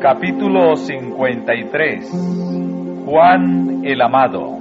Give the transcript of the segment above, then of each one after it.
Capítulo 53. Juan el Amado.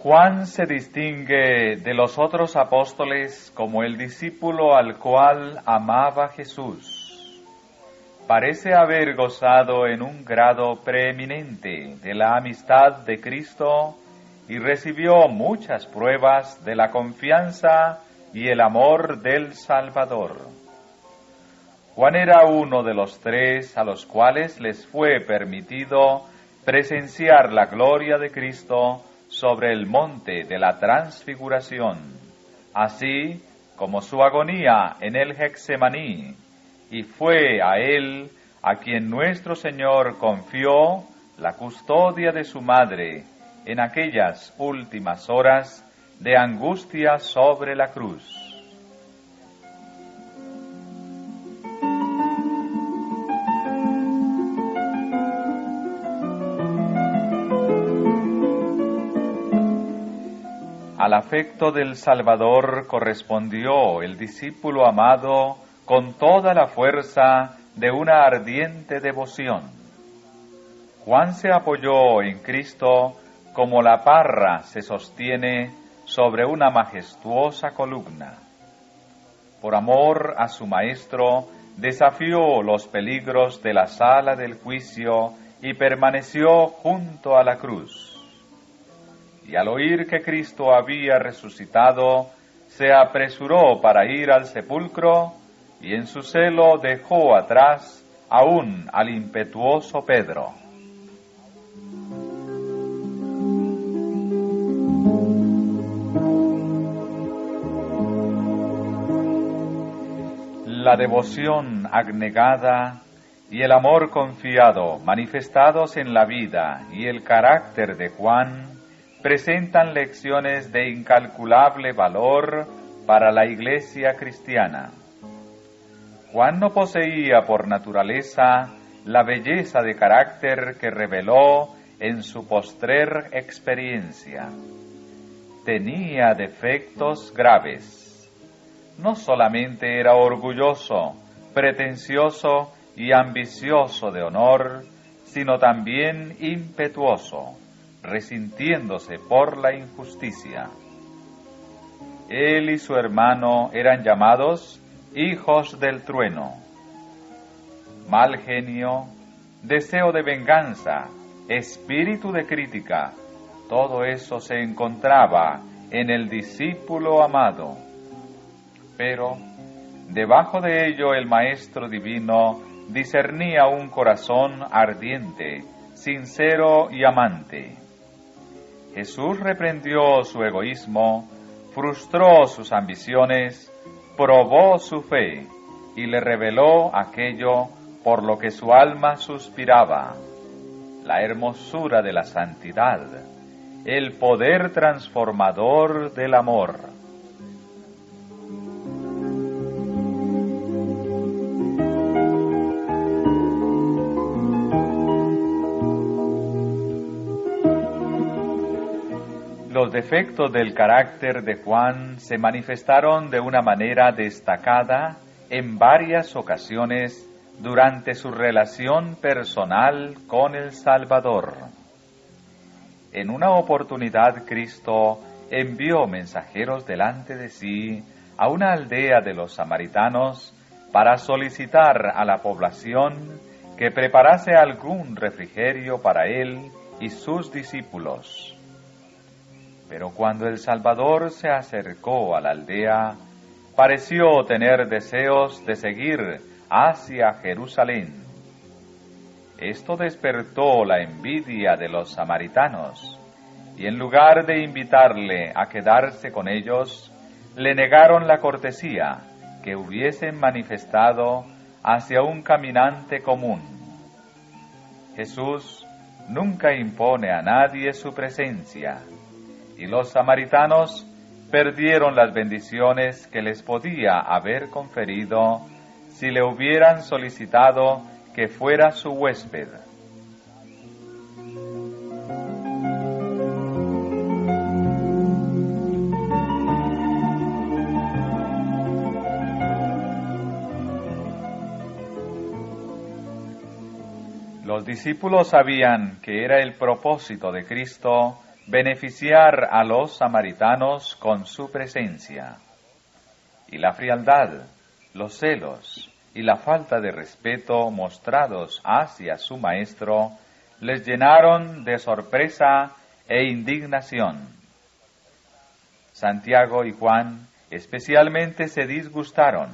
Juan se distingue de los otros apóstoles como el discípulo al cual amaba Jesús. Parece haber gozado en un grado preeminente de la amistad de Cristo y recibió muchas pruebas de la confianza y el amor del Salvador. Juan era uno de los tres a los cuales les fue permitido presenciar la gloria de Cristo sobre el monte de la transfiguración, así como su agonía en el Getsemaní, y fue a él a quien nuestro Señor confió la custodia de su madre en aquellas últimas horas de angustia sobre la cruz. Al afecto del Salvador correspondió el discípulo amado con toda la fuerza de una ardiente devoción. Juan se apoyó en Cristo como la parra se sostiene sobre una majestuosa columna. Por amor a su Maestro, desafió los peligros de la sala del juicio y permaneció junto a la cruz. Y al oír que Cristo había resucitado, se apresuró para ir al sepulcro, y en su celo dejó atrás aún al impetuoso Pedro. La devoción abnegada y el amor confiado manifestados en la vida y el carácter de Juan presentan lecciones de incalculable valor para la Iglesia cristiana. Juan no poseía por naturaleza la belleza de carácter que reveló en su postrer experiencia. Tenía defectos graves. No solamente era orgulloso, pretencioso y ambicioso de honor, sino también impetuoso, resintiéndose por la injusticia. Él y su hermano eran llamados hijos del trueno. Mal genio, deseo de venganza, espíritu de crítica, todo eso se encontraba en el discípulo amado. Pero, debajo de ello el Maestro Divino discernía un corazón ardiente, sincero y amante. Jesús reprendió su egoísmo, frustró sus ambiciones, probó su fe y le reveló aquello por lo que su alma suspiraba: la hermosura de la santidad, el poder transformador del amor. Los defectos del carácter de Juan se manifestaron de una manera destacada en varias ocasiones durante su relación personal con el Salvador. En una oportunidad, Cristo envió mensajeros delante de sí a una aldea de los samaritanos para solicitar a la población que preparase algún refrigerio para él y sus discípulos. Pero cuando el Salvador se acercó a la aldea, pareció tener deseos de seguir hacia Jerusalén. Esto despertó la envidia de los samaritanos, y en lugar de invitarle a quedarse con ellos, le negaron la cortesía que hubiesen manifestado hacia un caminante común. Jesús, nunca impone a nadie su presencia, y los samaritanos perdieron las bendiciones que les podía haber conferido si le hubieran solicitado que fuera su huésped. Los discípulos sabían que era el propósito de Cristo beneficiar a los samaritanos con su presencia. Y la frialdad, los celos y la falta de respeto mostrados hacia su maestro les llenaron de sorpresa e indignación. Santiago y Juan especialmente se disgustaron.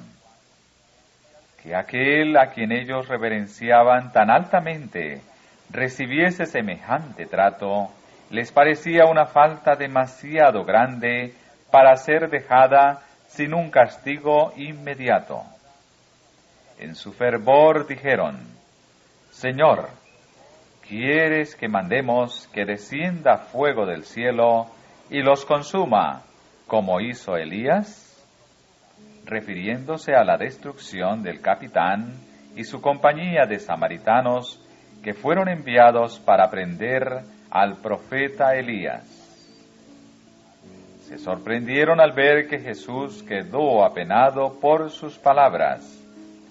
Que aquel a quien ellos reverenciaban tan altamente recibiese semejante trato, les parecía una falta demasiado grande para ser dejada sin un castigo inmediato. En su fervor dijeron: Señor, ¿quieres que mandemos que descienda fuego del cielo y los consuma, como hizo Elías? Refiriéndose a la destrucción del capitán y su compañía de samaritanos que fueron enviados para prender al profeta Elías. Se sorprendieron al ver que Jesús quedó apenado por sus palabras,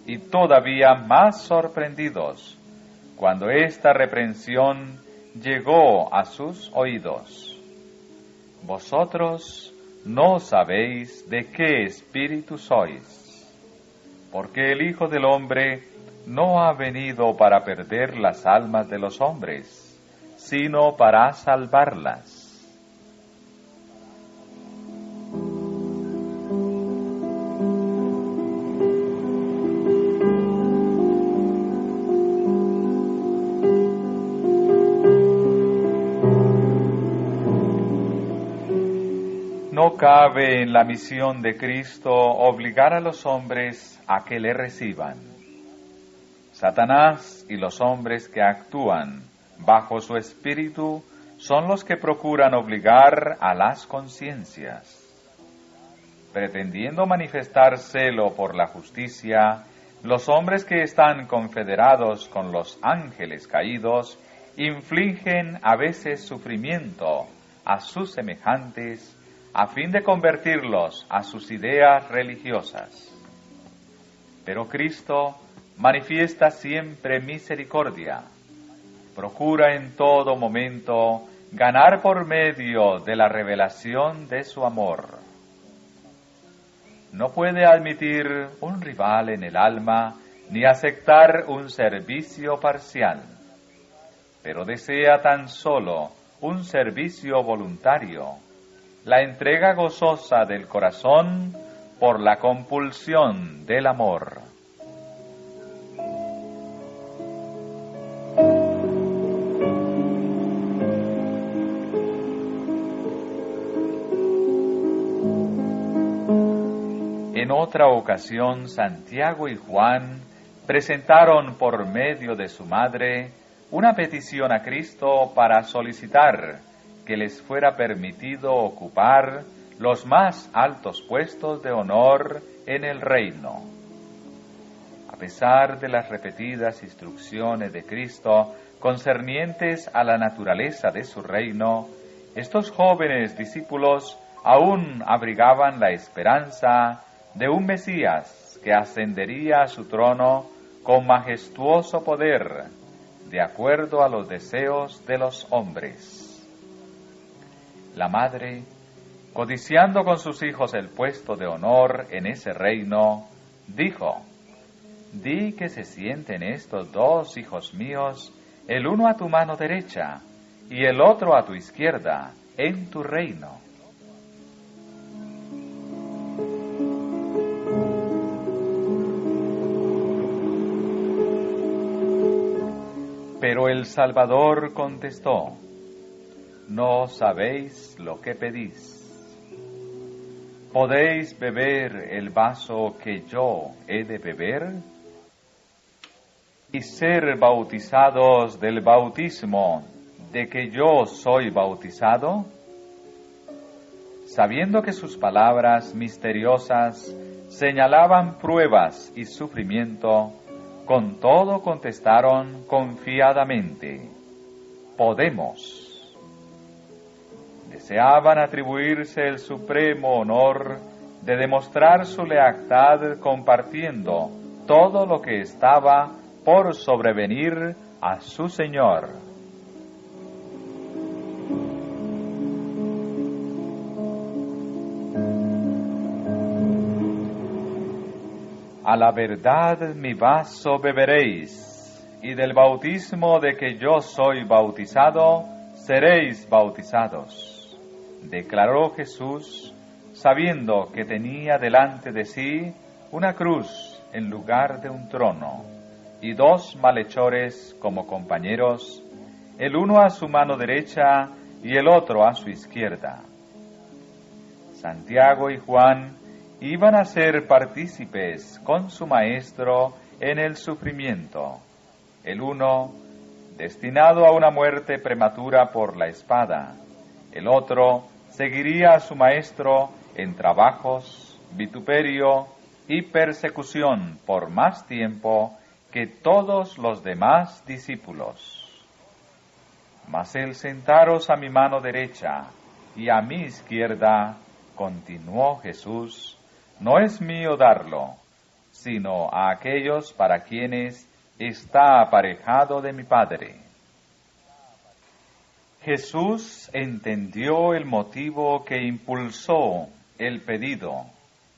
y todavía más sorprendidos cuando esta reprensión llegó a sus oídos. Vosotros no sabéis de qué espíritu sois, porque el Hijo del Hombre no ha venido para perder las almas de los hombres, sino para salvarlas. No cabe en la misión de Cristo obligar a los hombres a que le reciban. Satanás y los hombres que actúan bajo su espíritu son los que procuran obligar a las conciencias. Pretendiendo manifestar celo por la justicia, los hombres que están confederados con los ángeles caídos infligen a veces sufrimiento a sus semejantes a fin de convertirlos a sus ideas religiosas. Pero Cristo manifiesta siempre misericordia, procura en todo momento ganar por medio de la revelación de su amor. No puede admitir un rival en el alma ni aceptar un servicio parcial, pero desea tan solo un servicio voluntario, la entrega gozosa del corazón por la compulsión del amor. En otra ocasión, Santiago y Juan presentaron por medio de su madre una petición a Cristo para solicitar que les fuera permitido ocupar los más altos puestos de honor en el reino. A pesar de las repetidas instrucciones de Cristo concernientes a la naturaleza de su reino, estos jóvenes discípulos aún abrigaban la esperanza de un Mesías que ascendería a su trono con majestuoso poder, de acuerdo a los deseos de los hombres. La madre, codiciando con sus hijos el puesto de honor en ese reino, dijo: Di que se sienten estos dos hijos míos, el uno a tu mano derecha y el otro a tu izquierda, en tu reino. Pero el Salvador contestó: No sabéis lo que pedís. ¿Podéis beber el vaso que yo he de beber? y ser bautizados del bautismo de que yo soy bautizado? Sabiendo que sus palabras misteriosas señalaban pruebas y sufrimiento, con todo contestaron confiadamente: podemos. Deseaban atribuirse el supremo honor de demostrar su lealtad compartiendo todo lo que estaba por sobrevenir a su Señor. A la verdad mi vaso beberéis, y del bautismo de que yo soy bautizado, seréis bautizados, declaró Jesús, sabiendo que tenía delante de sí una cruz en lugar de un trono, y dos malhechores como compañeros, el uno a su mano derecha y el otro a su izquierda. Santiago y Juan iban a ser partícipes con su maestro en el sufrimiento, el uno destinado a una muerte prematura por la espada, el otro seguiría a su maestro en trabajos, vituperio y persecución por más tiempo que todos los demás discípulos. Mas el sentaros a mi mano derecha y a mi izquierda, continuó Jesús, no es mío darlo, sino a aquellos para quienes está aparejado de mi Padre. Jesús entendió el motivo que impulsó el pedido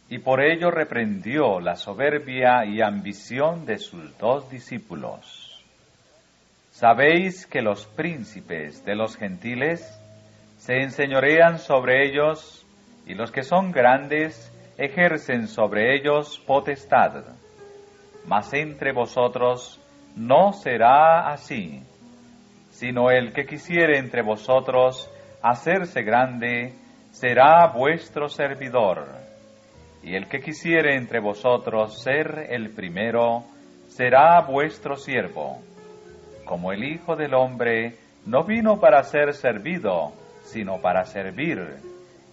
y por ello reprendió la soberbia y ambición de sus dos discípulos. ¿Sabéis que los príncipes de los gentiles se enseñorean sobre ellos y los que son grandes ejercen sobre ellos potestad? Mas entre vosotros no será así, sino el que quisiere entre vosotros hacerse grande será vuestro servidor, y el que quisiere entre vosotros ser el primero será vuestro siervo. Como el Hijo del Hombre no vino para ser servido, sino para servir,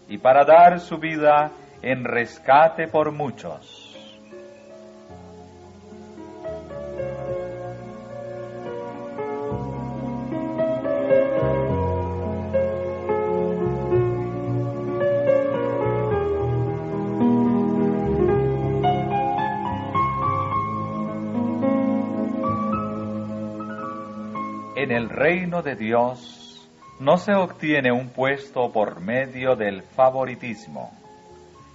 y para dar su vida en rescate por muchos. En el reino de Dios no se obtiene un puesto por medio del favoritismo.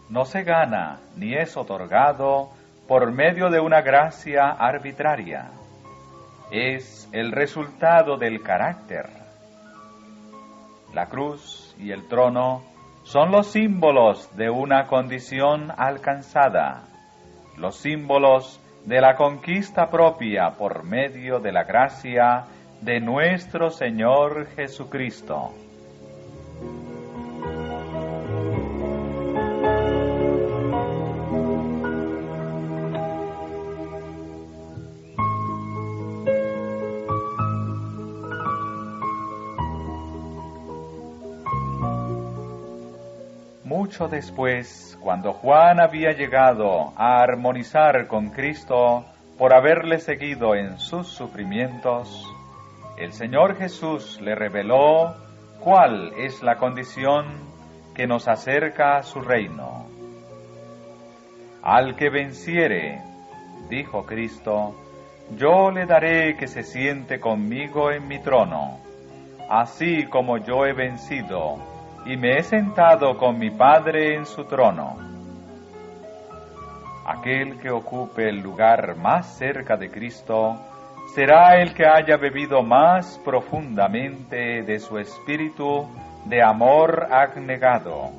No se gana ni es otorgado por medio de una gracia arbitraria. Es el resultado del carácter. La cruz y el trono son los símbolos de una condición alcanzada, los símbolos de la conquista propia por medio de la gracia de nuestro Señor Jesucristo. Mucho después, cuando Juan había llegado a armonizar con Cristo por haberle seguido en sus sufrimientos, el Señor Jesús le reveló cuál es la condición que nos acerca a su reino. Al que venciere, dijo Cristo, yo le daré que se siente conmigo en mi trono, así como yo he vencido y me he sentado con mi Padre en su trono. Aquel que ocupe el lugar más cerca de Cristo será el que haya bebido más profundamente de su espíritu de amor abnegado,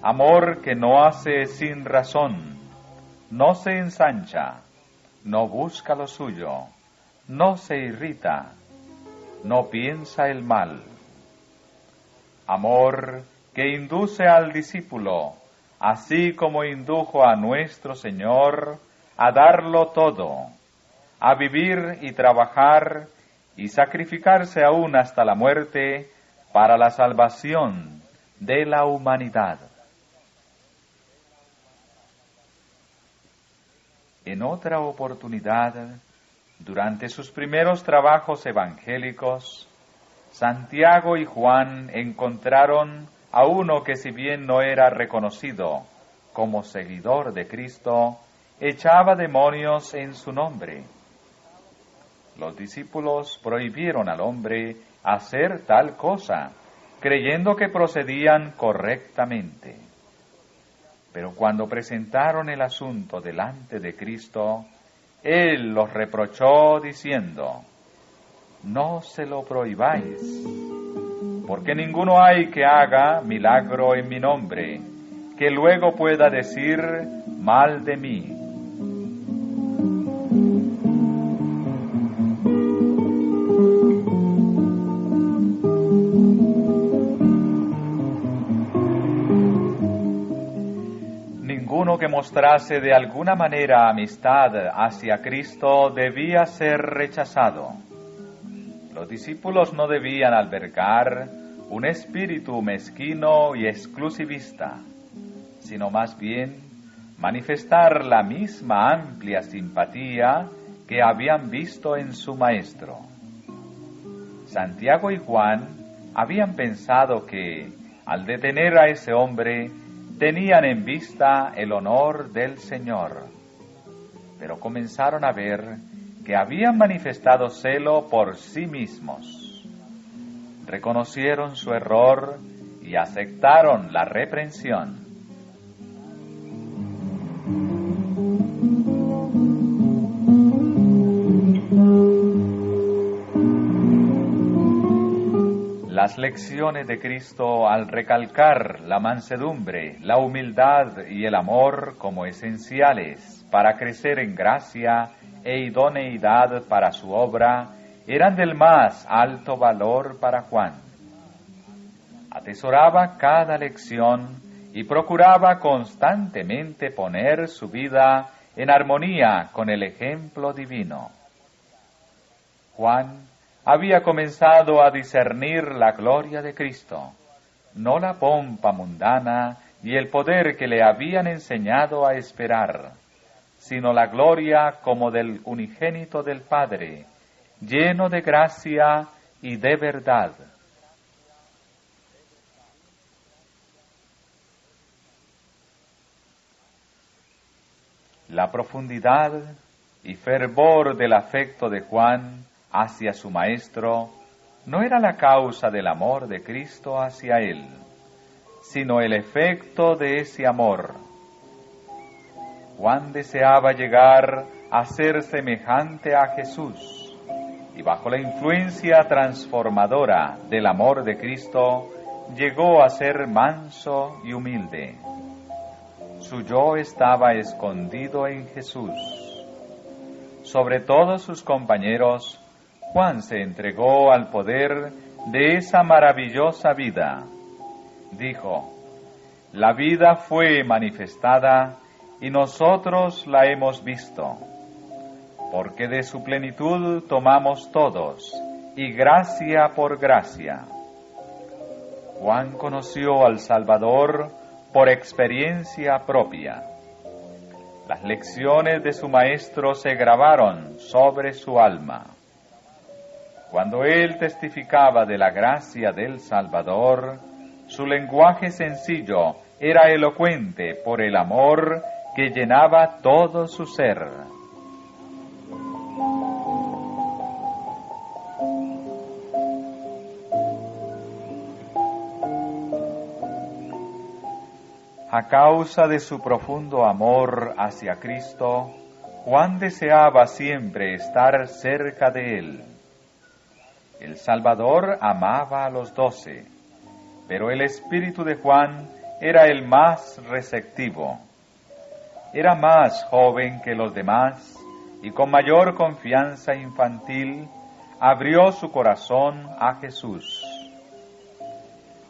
amor que no hace sin razón, no se ensancha, no busca lo suyo, no se irrita, no piensa el mal. Amor que induce al discípulo, así como indujo a nuestro Señor, a darlo todo, a vivir y trabajar y sacrificarse aún hasta la muerte para la salvación de la humanidad. En otra oportunidad, durante sus primeros trabajos evangélicos, Santiago y Juan encontraron a uno que, si bien no era reconocido como seguidor de Cristo, echaba demonios en su nombre. Los discípulos prohibieron al hombre hacer tal cosa, creyendo que procedían correctamente. Pero cuando presentaron el asunto delante de Cristo, Él los reprochó diciendo: no se lo prohibáis, porque ninguno hay que haga milagro en mi nombre, que luego pueda decir mal de mí. Ninguno que mostrase de alguna manera amistad hacia Cristo debía ser rechazado. Los discípulos no debían albergar un espíritu mezquino y exclusivista, sino más bien manifestar la misma amplia simpatía que habían visto en su Maestro. Santiago y Juan habían pensado que, al detener a ese hombre, tenían en vista el honor del Señor, pero comenzaron a ver que habían manifestado celo por sí mismos. Reconocieron su error y aceptaron la reprensión. Las lecciones de Cristo, al recalcar la mansedumbre, la humildad y el amor como esenciales para crecer en gracia e idoneidad para su obra, eran del más alto valor para Juan. Atesoraba cada lección y procuraba constantemente poner su vida en armonía con el ejemplo divino. Juan había comenzado a discernir la gloria de Cristo, no la pompa mundana y el poder que le habían enseñado a esperar, sino la gloria como del unigénito del Padre, lleno de gracia y de verdad. La profundidad y fervor del afecto de Juan hacia su Maestro no era la causa del amor de Cristo hacia él, sino el efecto de ese amor. Juan deseaba llegar a ser semejante a Jesús, y bajo la influencia transformadora del amor de Cristo, llegó a ser manso y humilde. Su yo estaba escondido en Jesús. Sobre todos sus compañeros, Juan se entregó al poder de esa maravillosa vida. Dijo: la vida fue manifestada y nosotros la hemos visto, porque de su plenitud tomamos todos, y gracia por gracia. Juan conoció al Salvador por experiencia propia. Las lecciones de su Maestro se grabaron sobre su alma. Cuando él testificaba de la gracia del Salvador, su lenguaje sencillo era elocuente por el amor que llenaba todo su ser. A causa de su profundo amor hacia Cristo, Juan deseaba siempre estar cerca de él. El Salvador amaba a los 12, pero el espíritu de Juan era el más receptivo. Era más joven que los demás y con mayor confianza infantil abrió su corazón a Jesús.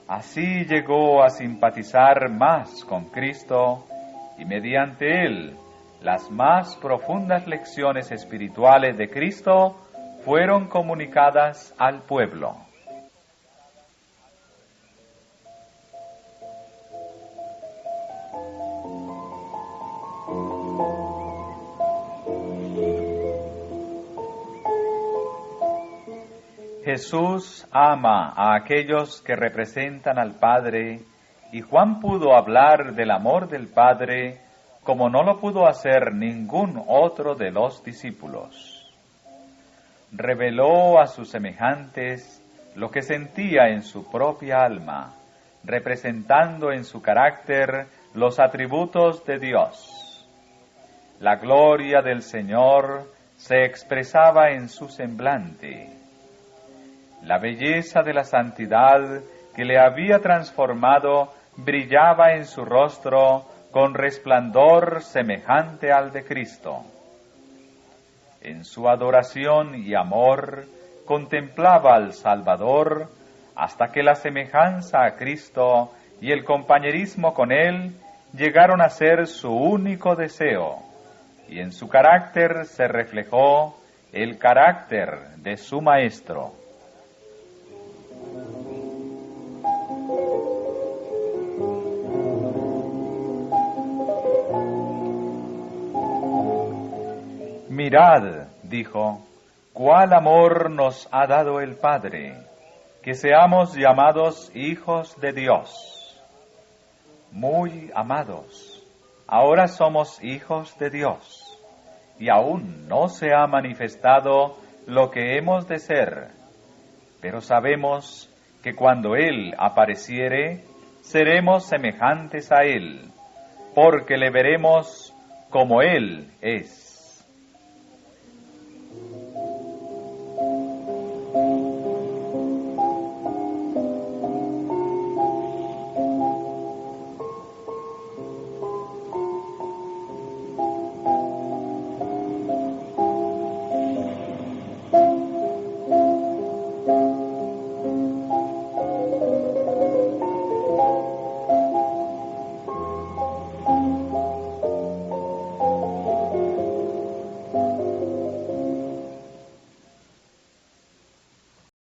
Así llegó a simpatizar más con Cristo y mediante él las más profundas lecciones espirituales de Cristo fueron comunicadas al pueblo. Jesús ama a aquellos que representan al Padre, y Juan pudo hablar del amor del Padre como no lo pudo hacer ningún otro de los discípulos. Reveló a sus semejantes lo que sentía en su propia alma, representando en su carácter los atributos de Dios. La gloria del Señor se expresaba en su semblante. La belleza de la santidad que le había transformado brillaba en su rostro con resplandor semejante al de Cristo. En su adoración y amor contemplaba al Salvador hasta que la semejanza a Cristo y el compañerismo con Él llegaron a ser su único deseo, y en su carácter se reflejó el carácter de su Maestro. Mirad, dijo, cuál amor nos ha dado el Padre, que seamos llamados hijos de Dios. Muy amados, ahora somos hijos de Dios, y aún no se ha manifestado lo que hemos de ser, pero sabemos que cuando Él apareciere, seremos semejantes a Él, porque le veremos como Él es.